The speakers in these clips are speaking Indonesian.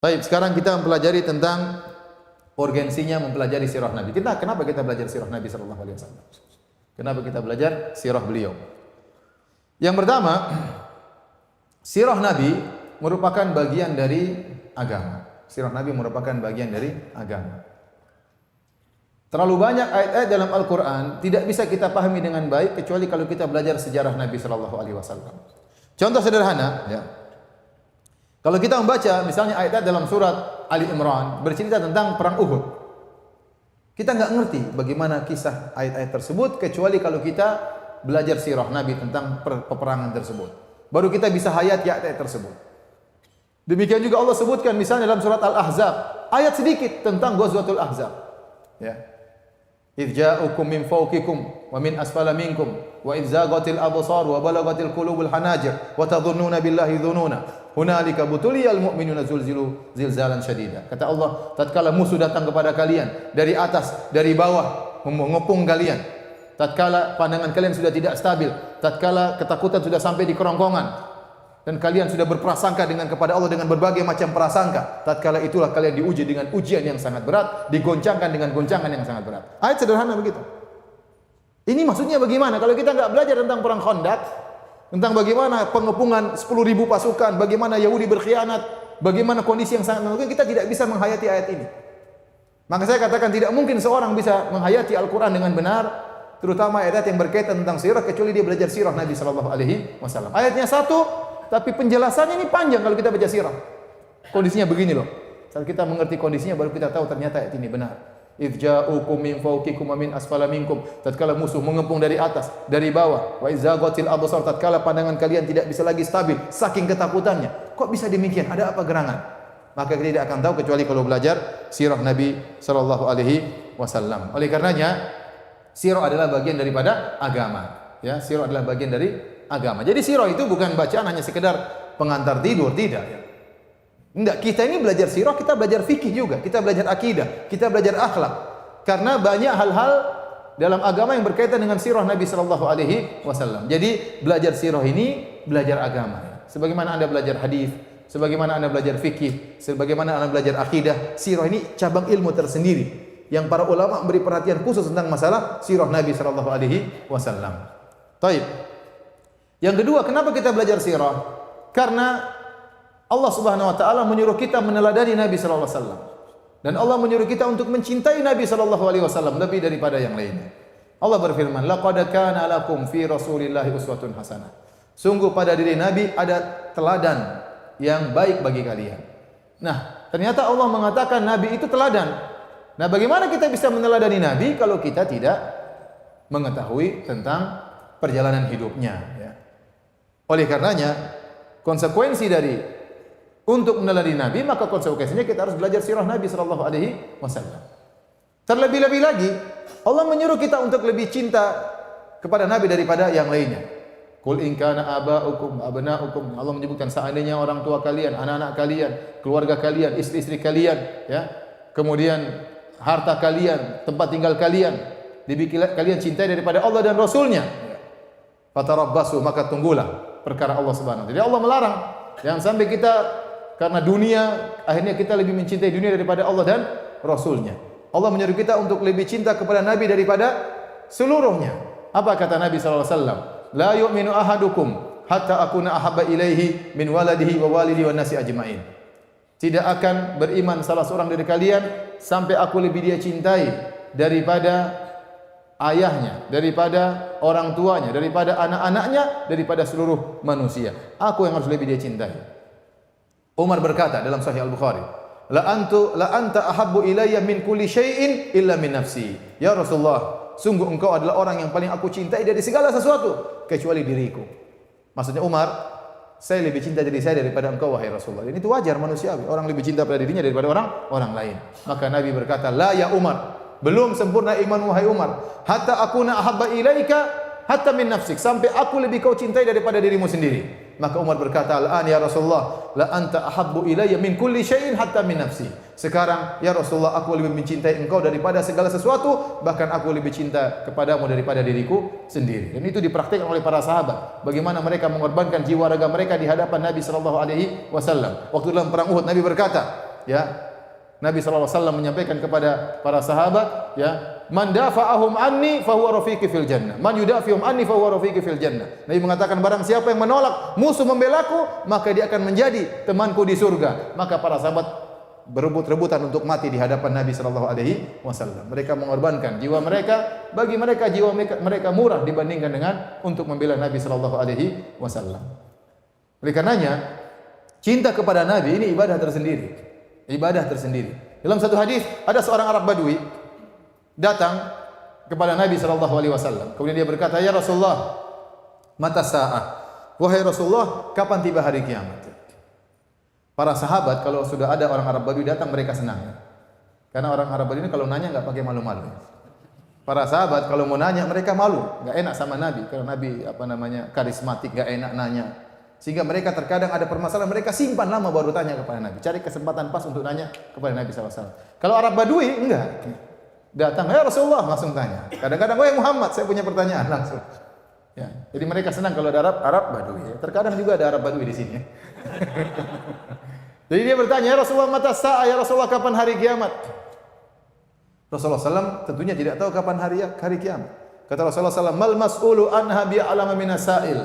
Baik, sekarang kita mempelajari tentang urgensinya mempelajari sirah Nabi. Kenapa kita belajar sirah Nabi sallallahu alaihi wasallam? Kenapa kita belajar sirah beliau? Yang pertama, sirah Nabi merupakan bagian dari agama. Sirah Nabi merupakan bagian dari agama. Terlalu banyak ayat-ayat dalam Al-Quran tidak bisa kita pahami dengan baik kecuali kalau kita belajar sejarah Nabi sallallahu alaihi wasallam. Contoh sederhana, ya. Kalau kita membaca misalnya ayat-ayat dalam surat Ali Imran bercerita tentang perang Uhud. Kita enggak ngerti bagaimana kisah ayat-ayat tersebut kecuali kalau kita belajar sirah Nabi tentang peperangan tersebut. Baru kita bisa hayati ayat-ayat tersebut. Demikian juga Allah sebutkan misalnya dalam surat Al-Ahzab, ayat sedikit tentang Ghazwatul Ahzab. Ya. Idz ja'ukum min fawqikum wa min asfala minkum wa idz zaghatil absar wa balagatil qulubul hanajir wa tadhunnuna billahi dhununa hunalika butuliyal mu'minuna zulzilu zilzalan syadida. Kata Allah, tatkala musuh datang kepada kalian dari atas, dari bawah, mengepung kalian. Tatkala pandangan kalian sudah tidak stabil, tatkala ketakutan sudah sampai di kerongkongan dan kalian sudah berprasangka dengan kepada Allah dengan berbagai macam prasangka, tatkala itulah kalian diuji dengan ujian yang sangat berat, digoncangkan dengan goncangan yang sangat berat. Ayat sederhana begitu. Ini maksudnya bagaimana? Kalau kita enggak belajar tentang perang Khandaq, tentang bagaimana pengepungan 10.000 pasukan, bagaimana Yahudi berkhianat, bagaimana kondisi yang sangat mengerikan, kita tidak bisa menghayati ayat ini. Maka saya katakan tidak mungkin seorang bisa menghayati Al-Quran dengan benar, terutama ayat yang berkaitan tentang sirah, kecuali dia belajar sirah Nabi sallallahu alaihi wasallam. Ayatnya satu, tapi penjelasannya ini panjang kalau kita baca sirah. Kondisinya begini loh. Saat kita mengerti kondisinya baru kita tahu ternyata ayat ini benar. Idz ja'ukum min fawqikum wa min asfala minkum. Tatkala musuh mengepung dari atas, dari bawah. Wa idz zaghatil absar. Tatkala pandangan kalian tidak bisa lagi stabil saking ketakutannya. Kok bisa demikian? Ada apa gerangan? Maka kita tidak akan tahu kecuali kalau belajar sirah Nabi sallallahu alaihi wasallam. Oleh karenanya sirah adalah bagian daripada agama. Ya, sirah adalah bagian dari agama. Jadi sirah itu bukan bacaan hanya sekedar pengantar tidur, tidak ya. Enggak, kita ini belajar sirah, kita belajar fikih juga, kita belajar akidah, kita belajar akhlak. Karena banyak hal-hal dalam agama yang berkaitan dengan sirah Nabi sallallahu alaihi wasallam. Jadi belajar sirah ini belajar agama ya. Sebagaimana Anda belajar hadis, sebagaimana Anda belajar fikih, sebagaimana Anda belajar akidah, sirah ini cabang ilmu tersendiri yang para ulama memberi perhatian khusus tentang masalah sirah Nabi sallallahu alaihi wasallam. Baik. Yang kedua, kenapa kita belajar sirah? Karena Allah Subhanahu wa taala menyuruh kita meneladani Nabi sallallahu alaihi wasallam. Dan Allah menyuruh kita untuk mencintai Nabi sallallahu alaihi wasallam lebih daripada yang lainnya. Allah berfirman, "Laqad kana lakum fi Rasulillahi uswatun hasanah." Sungguh pada diri Nabi ada teladan yang baik bagi kalian. Nah, ternyata Allah mengatakan Nabi itu teladan. Nah, bagaimana kita bisa meneladani Nabi kalau kita tidak mengetahui tentang perjalanan hidupnya ya. Oleh karenanya konsekuensi dari untuk meneladani Nabi, maka konsekuensinya kita harus belajar sirah Nabi sallallahu alaihi wasallam. Terlebih-lebih lagi Allah menyuruh kita untuk lebih cinta kepada Nabi daripada yang lainnya. Qul in kana aba'ukum abna'ukum. Allah menyebutkan seandainya orang tua kalian, anak-anak kalian, keluarga kalian, istri-istri kalian ya, kemudian harta kalian, tempat tinggal kalian kalian cintai daripada Allah dan Rasulnya. Fatarabbasu, maka tunggulah perkara Allah Subhanahu wa taala. Jadi Allah melarang jangan sampai kita karena dunia akhirnya kita lebih mencintai dunia daripada Allah dan Rasulnya. Allah menyuruh kita untuk lebih cinta kepada Nabi daripada seluruhnya. Apa kata Nabi sallallahu alaihi wasallam? La yu'minu ahadukum hatta akuna ahabba ilaihi min waladihi wa walidihi wan nasi ajmain. Tidak akan beriman salah seorang dari kalian sampai aku lebih dia cintai daripada ayahnya, daripada orang tuanya, daripada anak-anaknya, daripada seluruh manusia. Aku yang harus lebih dia cintai. Umar berkata dalam Sahih Al-Bukhari, la anta ahabbu ilayya min kulli syai'in illa min nafsi. Ya Rasulullah, sungguh engkau adalah orang yang paling aku cintai dari segala sesuatu kecuali diriku. Maksudnya Umar, saya lebih cinta diri saya daripada engkau wahai Rasulullah. Dan itu wajar manusiawi. Orang lebih cinta pada dirinya daripada orang lain. Maka Nabi berkata, la ya Umar, belum sempurna iman wahai Umar, hatta akuna ahabba ilaika hatta min nafsik, sampai aku lebih kau cintai daripada dirimu sendiri. Maka Umar berkata, al-an ya Rasulullah, la anta ahabbu ilayya min kulli syai'in hatta min nafsi. Sekarang ya Rasulullah, aku lebih mencintai engkau daripada segala sesuatu, bahkan aku lebih cinta kepadamu daripada diriku sendiri. Dan itu dipraktikkan oleh para sahabat. Bagaimana mereka mengorbankan jiwa raga mereka di hadapan Nabi sallallahu alaihi wasallam. Waktu dalam perang Uhud Nabi berkata, ya, Nabi SAW menyampaikan kepada para sahabat, ya, man dafa'ahum anni fahuwa rafiqi fil jannah, man yudafihum anni fahuwa rafiqi fil jannah. Nabi mengatakan barang siapa yang menolak musuh membelaku, maka dia akan menjadi temanku di surga. Maka para sahabat berebut-rebutan untuk mati di hadapan Nabi SAW. Mereka mengorbankan jiwa mereka, bagi mereka jiwa mereka murah dibandingkan dengan untuk membela Nabi SAW. Oleh karenanya, cinta kepada Nabi ini ibadah tersendiri. Ibadah tersendiri. Dalam satu hadis ada seorang Arab Badui datang kepada Nabi SAW. Kemudian dia berkata, ya Rasulullah, mata sa'ah. Wahai Rasulullah, kapan tiba hari kiamat? Para sahabat kalau sudah ada orang Arab Badui datang mereka senang. Karena orang Arab Badui ini kalau nanya enggak pakai malu-malu. Para sahabat kalau mau nanya mereka malu, enggak enak sama Nabi. Karena Nabi karismatik, enggak enak nanya. Sehingga mereka terkadang ada permasalahan, mereka simpan lama baru tanya kepada Nabi. Cari kesempatan pas untuk nanya kepada Nabi SAW. Kalau Arab Badui, enggak. Datang, ya Rasulullah, langsung tanya. Kadang-kadang, wahai Muhammad, saya punya pertanyaan langsung. Ya, jadi mereka senang kalau ada Arab Badui. Ya. Terkadang juga ada Arab Badui di sini. Jadi dia bertanya, ya Rasulullah, mata sa'ah, ya Rasulullah, kapan hari kiamat? Rasulullah SAW tentunya tidak tahu kapan hari kiamat. Kata Rasulullah SAW, mal mas'ulu anha bi'alama minas sa'il.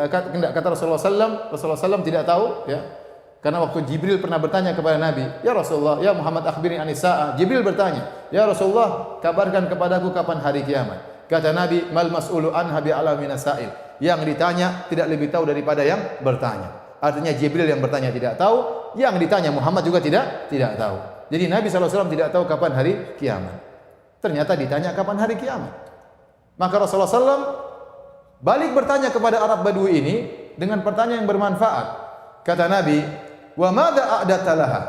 Kata Rasulullah SAW tidak tahu, ya, karena waktu Jibril pernah bertanya kepada Nabi, ya Rasulullah, ya Muhammad akhbirni anis sa'ah. Jibril bertanya, ya Rasulullah, kabarkan kepadaku kapan hari kiamat. Kata Nabi, mal mas'ulu anha bi'alama minas sa'il. Yang ditanya tidak lebih tahu daripada yang bertanya. Artinya Jibril yang bertanya tidak tahu, yang ditanya Muhammad juga tidak tahu. Jadi Nabi SAW tidak tahu kapan hari kiamat. Ternyata ditanya kapan hari kiamat. Maka Rasulullah SAW balik bertanya kepada Arab Badui ini dengan pertanyaan yang bermanfaat. Kata Nabi, wa madza a'data laha?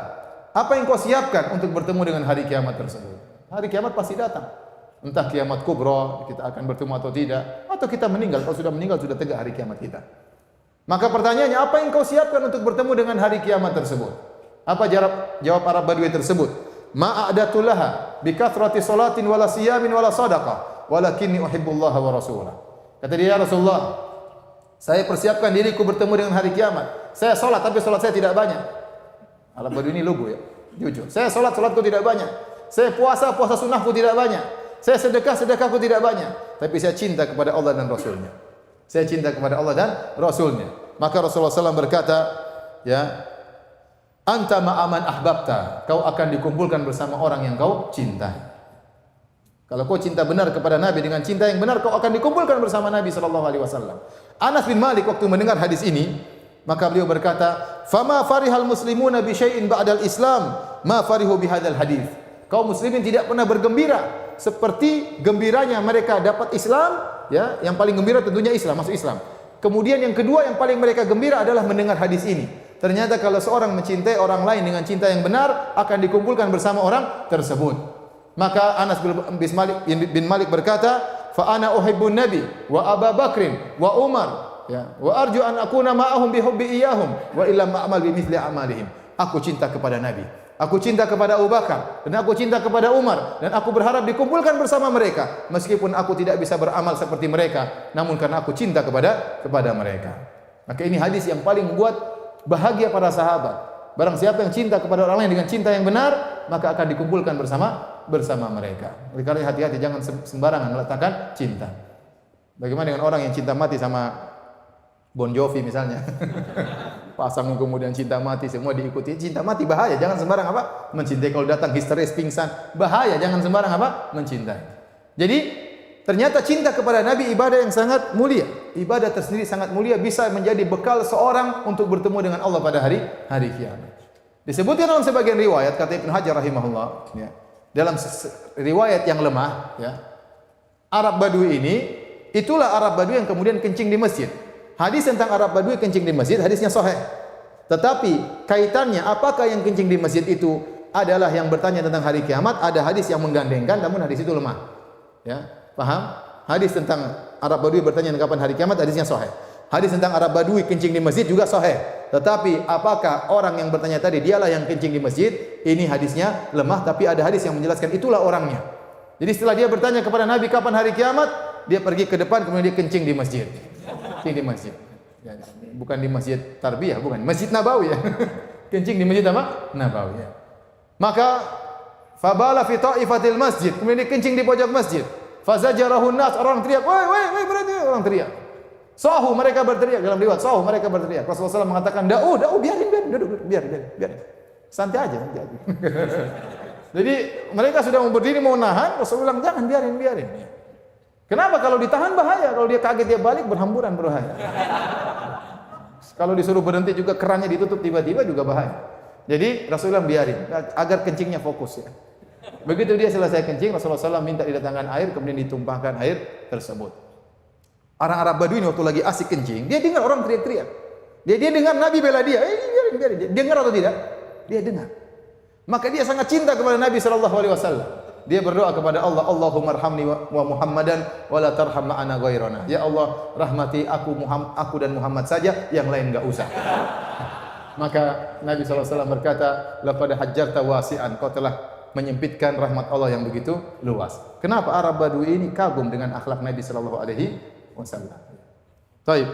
Apa yang kau siapkan untuk bertemu dengan hari kiamat tersebut? Hari kiamat pasti datang. Entah kiamat kubra, kita akan bertemu atau tidak, atau kita meninggal. Kalau sudah meninggal sudah tegak hari kiamat kita. Maka pertanyaannya, apa yang kau siapkan untuk bertemu dengan hari kiamat tersebut? Apa jawab Arab Badui tersebut? Ma a'datu laha bi kathrati salatin wala siyamin wala shadaqah, walakinni uhibbullaha wa rasulah. Kata dia, ya Rasulullah, saya persiapkan diriku bertemu dengan hari kiamat. Saya salat tapi salat saya tidak banyak. Arab Badui ini lugu ya, jujur. Saya salatku tidak banyak. Saya puasa sunnahku tidak banyak. Saya sedekahku tidak banyak. Tapi saya cinta kepada Allah dan Rasulnya. Saya cinta kepada Allah dan Rasulnya. Maka Rasulullah SAW berkata, ya, anta ma'aman ahbabta. Kau akan dikumpulkan bersama orang yang kau cintai. Kalau kau cinta benar kepada Nabi dengan cinta yang benar, kau akan dikumpulkan bersama Nabi SAW. Anas bin Malik waktu mendengar hadis ini, maka beliau berkata, "Fama farihal muslimuna bi syai'in ba'dal Islam, ma farihu bihadzal hadis." Kaum muslimin tidak pernah bergembira seperti gembiranya mereka dapat Islam, ya, yang paling gembira tentunya Islam, masuk Islam. Kemudian yang kedua yang paling mereka gembira adalah mendengar hadis ini. Ternyata kalau seorang mencintai orang lain dengan cinta yang benar, akan dikumpulkan bersama orang tersebut. Maka Anas bin Malik berkata, "Fa ana uhibbun nabi wa Abu Bakrin wa Umar, ya, wa arju an akuna ma'ahum bi hubbi iyyahum wa illam a'mal bi mithli a'malihim." Aku cinta kepada Nabi, aku cinta kepada Abu Bakar, dan aku cinta kepada Umar, dan aku berharap dikumpulkan bersama mereka meskipun aku tidak bisa beramal seperti mereka, namun karena aku cinta kepada mereka. Maka ini hadis yang paling membuat bahagia para sahabat. Barang siapa yang cinta kepada orang lain dengan cinta yang benar, maka akan dikumpulkan bersama mereka. Oleh karena hati-hati, jangan sembarangan meletakkan cinta. Bagaimana dengan orang yang cinta mati sama Bon Jovi misalnya? Pasang kemudian cinta mati, semua diikuti. Cinta mati bahaya, jangan sembarang mencintai. Kalau datang histeris pingsan, bahaya, jangan sembarang mencintai. Jadi ternyata cinta kepada Nabi ibadah yang sangat mulia. Ibadah tersendiri sangat mulia, bisa menjadi bekal seorang untuk bertemu dengan Allah pada hari kiamat. Disebutkan dalam sebagian riwayat, kata Ibnu Hajar rahimahullah, ya, dalam riwayat yang lemah, ya, Arab Badui ini, itulah Arab Badui yang kemudian kencing di masjid. Hadis tentang Arab Badui kencing di masjid, hadisnya sahih. Tetapi kaitannya apakah yang kencing di masjid itu adalah yang bertanya tentang hari kiamat? Ada hadis yang menggandengkan, namun hadis itu lemah. Ya, paham? Hadis tentang Arab Badui bertanya kapan hari kiamat, hadisnya sahih. Hadis tentang Arab Badui kencing di masjid juga sahih. Tetapi apakah orang yang bertanya tadi dialah yang kencing di masjid? Ini hadisnya lemah, tapi ada hadis yang menjelaskan itulah orangnya. Jadi setelah dia bertanya kepada Nabi kapan hari kiamat, dia pergi ke depan kemudian dia kencing di masjid. Kencing di masjid. Ya, bukan di Masjid Tarbiyah, bukan Masjid Nabawi ya. Kencing di masjid apa? Nabawi. Maka fabala fi ta'ifatil masjid. Kemudian dia kencing di pojok masjid. Fazajarahun nas, orang teriak, "Woi, berhenti!" Orang teriak. Sahu, mereka berteriak dalam riwayat, sahu mereka berteriak. Rasulullah SAW mengatakan, "Da'u, biarin, duduk, biarin. Santai aja, santai aja." Jadi mereka sudah mau berdiri mau nahan, Rasulullah bilang, "Jangan, biarin." Kenapa? Kalau ditahan bahaya, kalau dia kaget dia balik berhamburan berbahaya. Kalau disuruh berhenti juga kerannya ditutup tiba-tiba juga bahaya. Jadi Rasulullah biarin agar kencingnya fokus ya. Begitu dia selesai kencing, Rasulullah SAW minta didatangkan air, kemudian ditumpahkan air tersebut. Orang Arab Badui ini waktu lagi asik kencing, dia dengar orang teriak-teriak. Dia dengar Nabi bela dia. Biarin. Dia dengar atau tidak? Dia dengar. Maka dia sangat cinta kepada Nabi SAW. Dia berdoa kepada Allah, Allahumma arhamni wa Muhammadan wa la tarham ma'ana ghairana. Ya Allah, rahmati aku dan Muhammad saja, yang lain enggak usah. Maka Nabi SAW berkata, laqad hajjarta wasi'an, kau telah menyempitkan rahmat Allah yang begitu luas. Kenapa Arab Badui ini kagum dengan akhlak Nabi SAW? Taib.